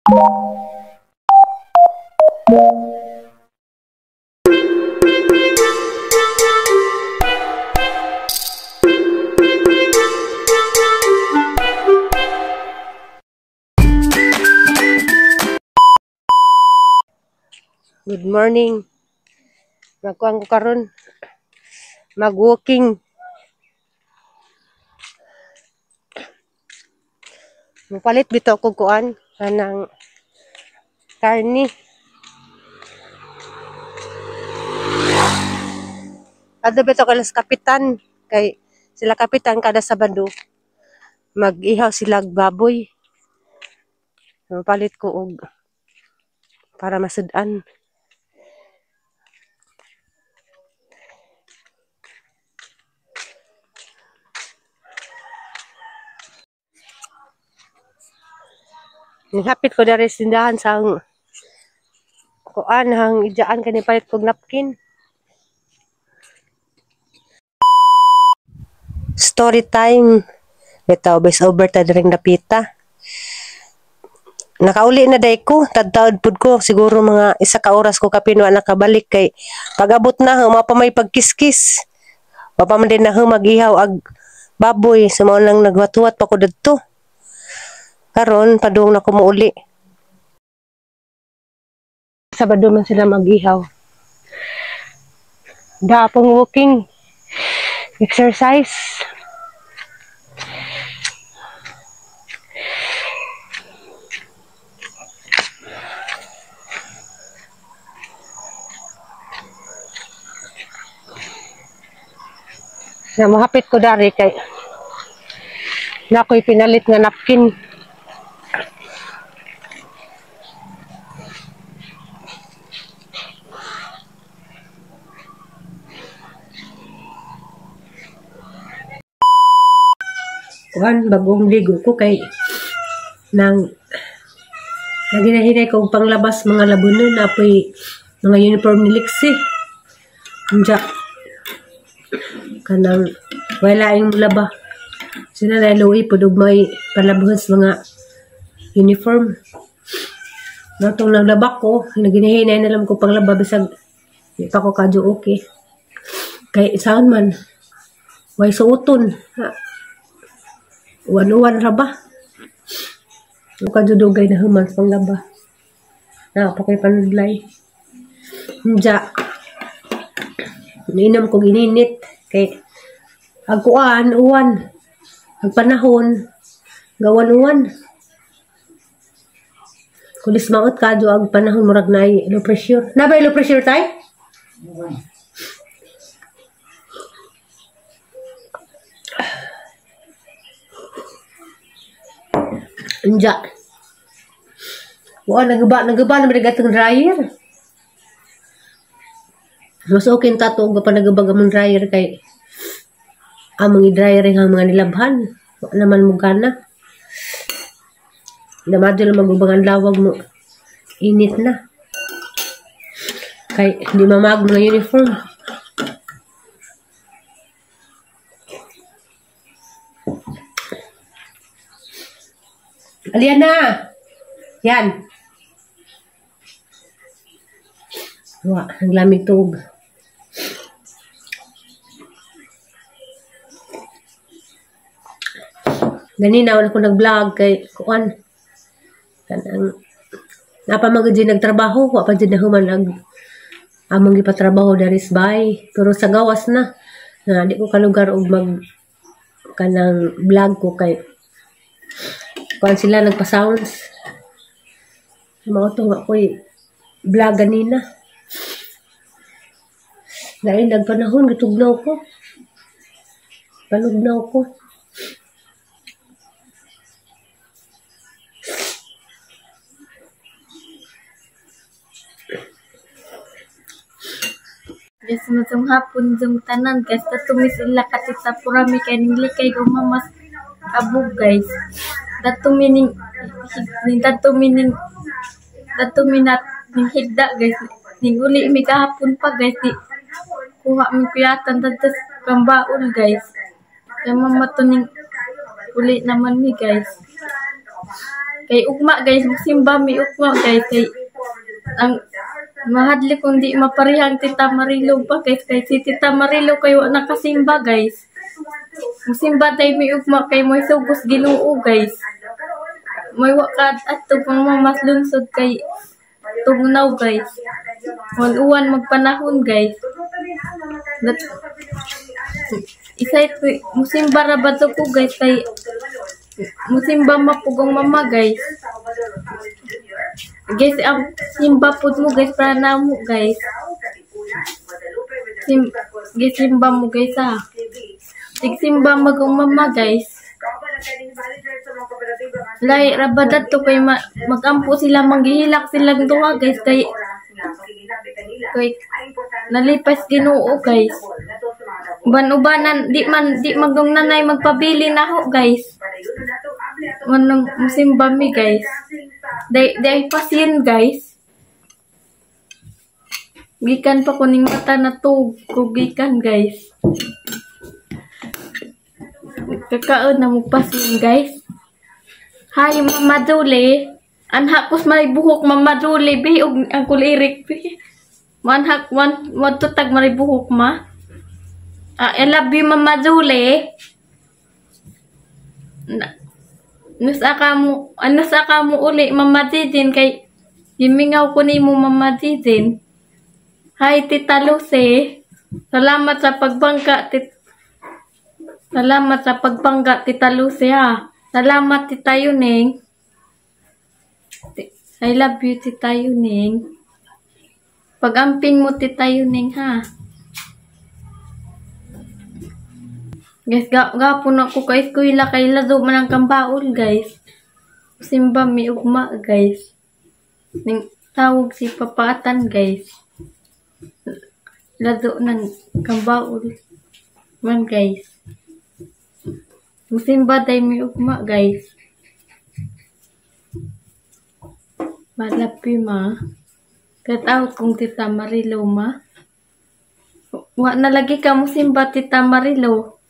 Good morning. Magkuhan ko karon. Mag-walking. Mupalit bito ko kuan kanang karni. Adto bito ko las kapitan kay sila kapitan kada Sabado mag-ihaw sila baboy. Mupalit ko og para masud-an. Hapit ko dari sindahan sang kuan hang ijaan kani palit kog napkin. Story time. Bitaw bes over ta diring napita. Nakauli na day ko, tadtaod pud ko siguro mga 1 ka oras ko kapin wa nakabalik kay pag-abot na mapa may pagkiskis. Mapa man din na mag-ihaw ag baboy sa mao lang nagwat-wat pa ko didto. Karon padung na ko muuli. Sabado man sila mag-ihaw. Dapong walking. Exercise. Na mahapit ko dari kay na ako'y pinalit nga napkin. Kuhan, bagong ligo ko kay nang naginahinay kong panglabas mga labunan na apoy mga uniform ni Lixie. Diya kanang wala yung laba. Sila na luwi po may palabuhas mga uniform. Natong naglabak ko, naginahinay na lang ko panglaba bisag di pa ko kadyo okay. Kay saan man way suoton. Uwan-uwan ra ba? Kadudugay na human sa panglaba. Napakay panudlay. Diya ninam ko gininit kay agkuan uwan ang panahon gawan-uwan kulis maot kadyo ang panahon murag na low pressure na ba low pressure tay Anja wa nagaba na gatong dryer. Mas okay tato nga panagabag among dryer kay among i-dryer ang mga nilabhan. Wala naman mo gana. Namadyo lang magubangan lawag mo. Init na. Kay hindi mamag mga uniform. Alian na! Yan. Wah, ang lamig tug. Ganina wala ko nag-vlog kay kuan. Kanang napamagod din nagtrabaho, wa pa din na human among gipatrabaho dari bay. Pero sa gawas na di ko kalugar og mag kanang vlog ko kay kuan sila nagpa-sounds. Mga to nga ko'y vlog ganina. Dahil nagpanahon, gitugnaw ko. Panugnaw ko. Yes, masang hapon jung tanan guys. Tatumis ila katit sa purami kay ninglikay gumamas kabog guys. Datumining datuminat ning higda guys. Ninguli mi kahapon pa guys. Di kuha mi kuyatan tatas kambaon guys. Kaya mamatuning uli naman mi guys. Kay ugma guys, musimba mi ugma guys. Kay ang mahadli kung di maparihang Tita Marilo pa guys. Kay si Tita Marilo kayo nakasimba guys. Musimba tayo mi ugma kay mo'y sugos Ginoo guys. May wakad at pang mamas lunsod kay tugnaw guys. Uwan magpanahon guys. Isa ito, musimba rabato ko guys kay musimba mapugong mama guys. Guys, ang simba po mo guys para na mo guys. Simba mo guys ha. Simba magong mama guys. Lai rabadat to kay magampo sila manghihilak silang duha guys kay nalipas Ginoo guys. Uban-ubanan di magong nanay magpabili na ho guys. Manong musimba mi guys. Day pasin guys. Gikan pa kuning mata na tug gikan guys. Kakaon na mo pasin guys. Hay Mama Julie, anhak kus may buhok Mama Julie bi og ang kulirik bi. Manhak wan tutag may buhok ma. I love you Mama Julie. Nusa ka mo uli Mama Jijin kay gimingaw ko nimo Mama Jijin. Hi Tita Lucy. Salamat sa pagbangga Salamat sa pagbangga Tita Lucy ha. Salamat Tita Yuning. I love you Tita Yuning. Pag-amping mo Tita Yuning ha. Guys, gapon ako kay eskwela kay lado man ang kambaol guys. Simba mi ugma guys. Ning tawag si Papatan guys. Lado ng kambaol man guys. Musimba day mi ugma guys. Malapi ma. Kataw kung Tita Marilo ma. Wa na lagi ka musimba Tita Marilo.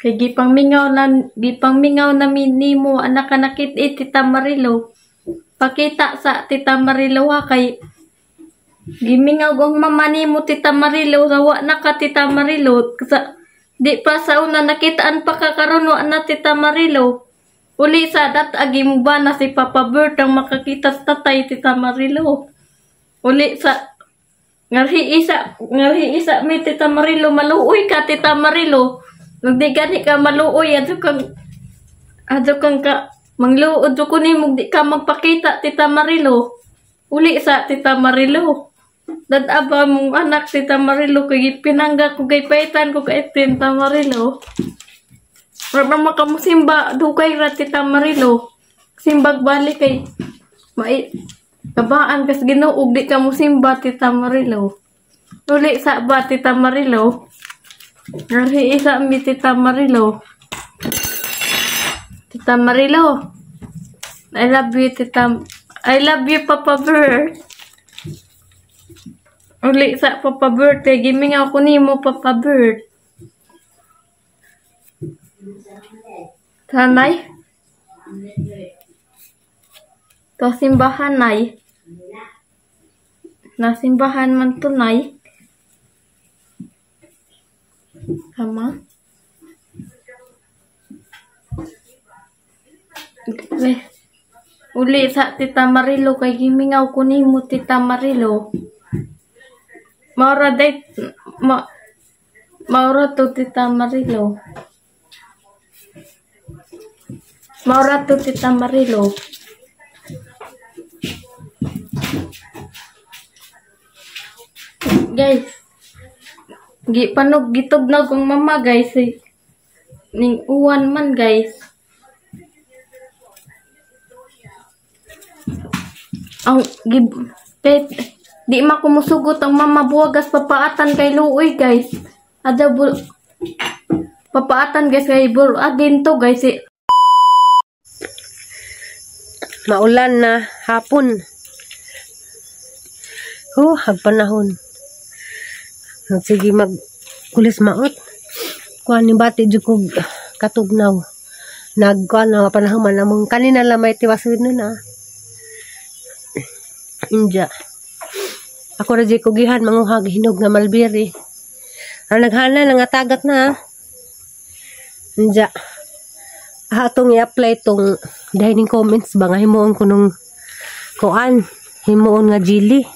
Kay gipang mingaw na minimo anak kanakit Tita Marilo. Pakita sa Tita Marilo ha kay gimingaw gong mama nimo Tita Marilo sawa na ka Tita Marilo sa di pa sa una nakitaan pa kakaroon na Tita Marilo. Uli sa dat agi mo ba na si Papa Bert ang makakita sa tatay Tita Marilo. Uli sa ngarhi isa mi Tita Marilo maluoy ka Tita Marilo. Nagdi gani ka maluoy adto kang ka mangluod ko nimo di ka magpakita Tita Marilo. Uli sa Tita Marilo. Dadaba mong anak Tita Marilo kay pinangga ko kay paitan ko kay Tita Marilo. Para makamusimba dugay ra Tita Marilo. Simbag balik kay mai kabaan kas Ginoo di ka musimba Tita Marilo. Uli sa ba Tita Marilo. Nari isa mi Tita Marilo. Tita Marilo. I love you Papa Bird. Uli sa Papa Bird kay gimingaw ko nimo Papa Bird. Tanay? To simbahan nay. Nasimbahan man tunay. Tama? Uli sa Tita Marilo kay gimingaw ko nimo Tita Marilo. Maura to Tita Marilo. Maura to Tita Marilo. Guys, gitog na kong mama guys. Ning uwan man guys. Ang di makumusugot ang mama buwagas papaatan kay luoy guys. Ada papaatan guys kay bur agin to guys. Maulan na hapon. Hagpanahon. Sige mag kulis maot. Kuan ni bati jud ko katugnaw. nagkuan nga panahon man among kanina lang may tiwasod nun Inja. Ako ra jay kugihan manguhag hinog nga malbiri. Ang naghana nga tagak na. Inja. Atong i-apply tong dining comments ba nga himuon ko nung kuan, himuon nga jelly.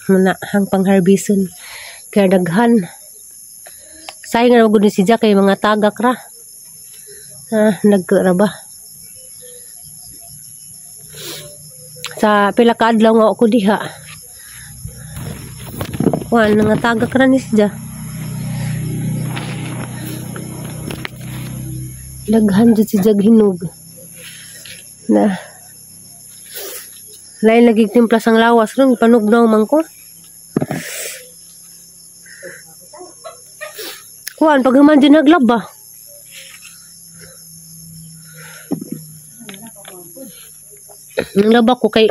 Muna hang pangharbison kaya daghan. Sayang nga magud ni si Jack kay mga tagak ra. Nagkara ba? Sa pila ka adlaw nga ako diha. Kuan nga tagak ra ni si Jack. Daghan jud si Jack hinog. Na lain lagi timpla sang lawas ron panugnaw man ko. Kuan paghuman din naglaba. Naglaba ko kay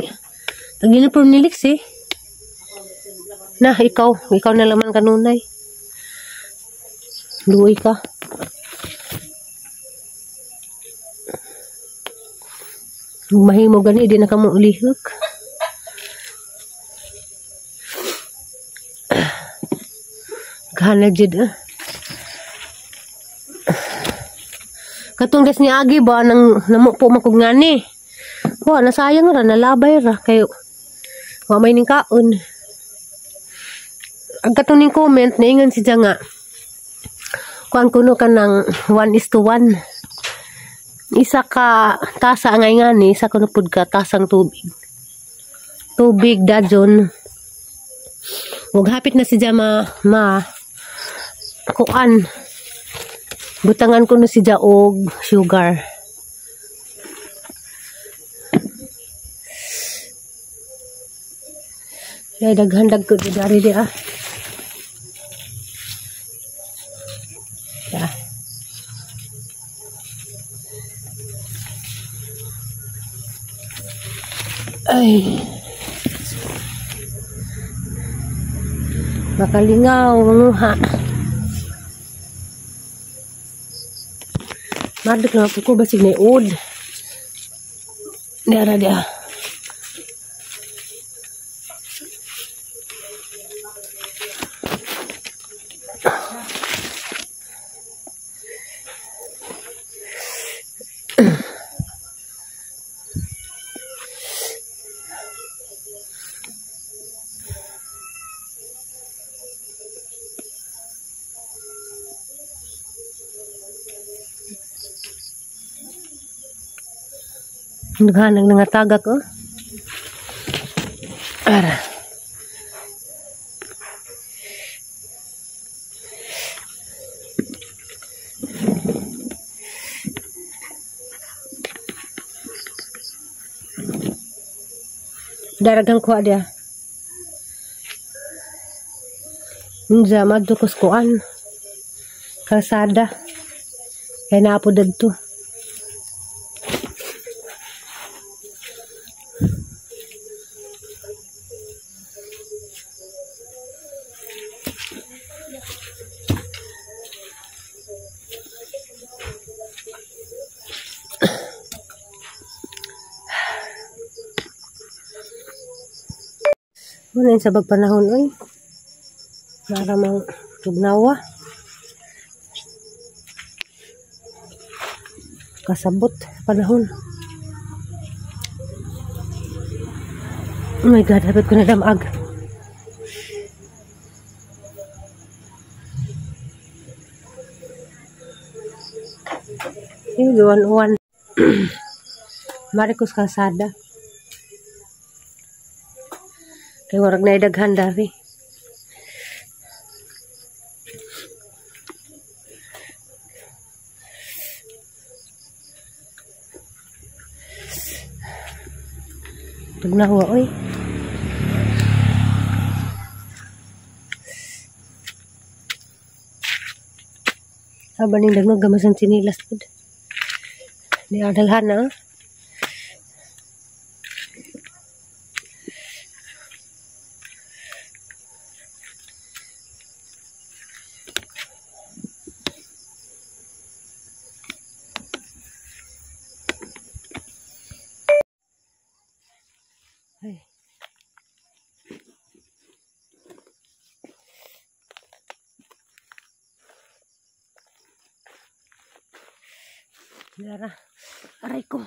nag-uniform ni Lex eh. Na ikaw na laman kanunay. Luoy ka. Mahimo gani di na kamo ulihok. Gana jud katong des ni agi ba nang namupo makog ngani. Wa nasayang ra nalabay ra kay wa may ning kaon. Ang katong ning comment naingon si Janga. Kuan kuno ka ng 1:1. Isa ka tasa ngay ngani, isa kuno pud ka tasang tubig. Tubig dajon. Ug hapit na si Jama kuan. Butangan ko no si og sugar. Ay daghan ko dari dia. Ya. Ay. Makalingaw manguha. Madek na ko basig na ud. Dara dia. Naghanang nangatagak Ara. Daragang kuha dia. Unja madto ko kuan. Kalsada. Kaya napo dadto. Muna sa bagpanahon oy. Para mang tugnawa. Kasabot panahon. Oh my God, dapat ko na damag. Uwan-uwan. Marikos kalsada. Kaya warag na idaghan dari. Tugnawa oy. Aba ning dagmag gamasan sinilas pud. Di adalhan na. Ay. Lara, aray ko.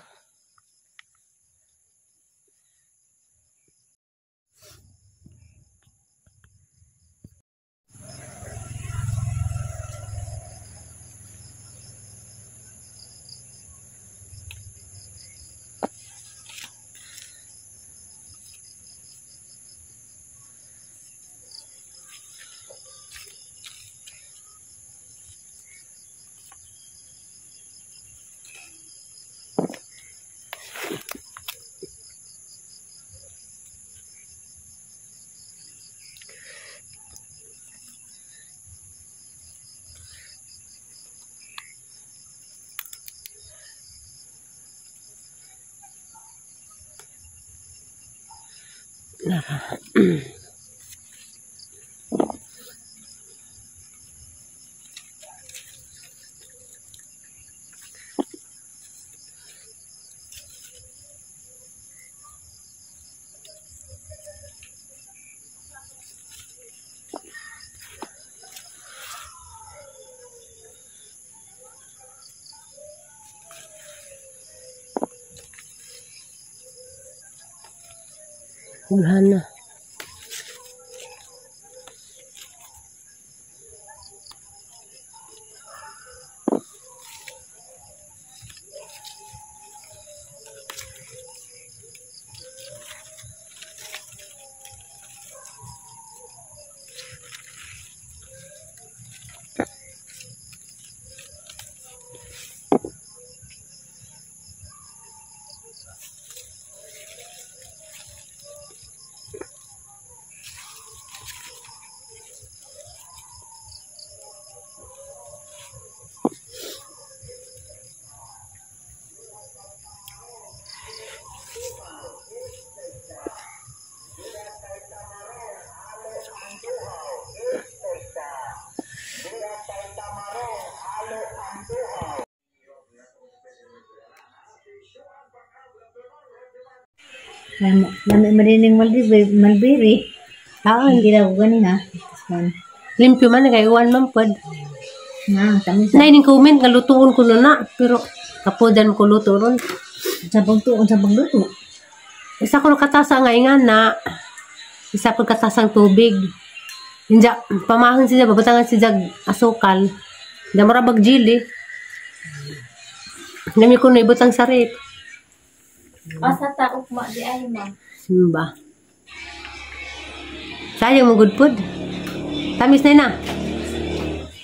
Lara. Ulan na. Nami marining malbiri. Hindi daw ganina. Limpyo man kay uwan man pod. Tamis. Nay ning comment nga lutuon ko na pero kapodan ko luto ron. Sa pagluto. Isa ko katasa nga ingan na isa ko katasang tubig. Inja pamahon siya babatangan siya asukal. Damara bag jili. Nami ko na ibutang sarit. Asa ta ugma di ay ma. Simba. Sayang mo good food. Tamis na na.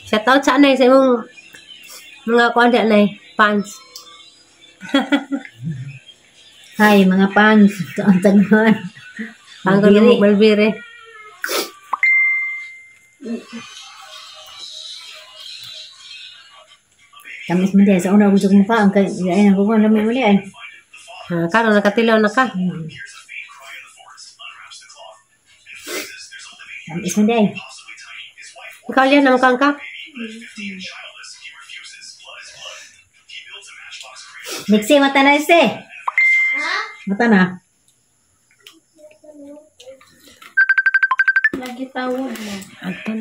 Shout out sa anay sa imong mga kuan di anay fans. Hi mga fans. Ang tagman. Ang gulo malbire. Tamis man din. Sa una gusto ko mukha. Ang kaya na ko kung alam mo yan. Karon nakatilaw na ka. Tamis man din. Ikaw liyan naman kang ka. Nixie, mata na isi. Mata na. Lagi tawag mo. Aton.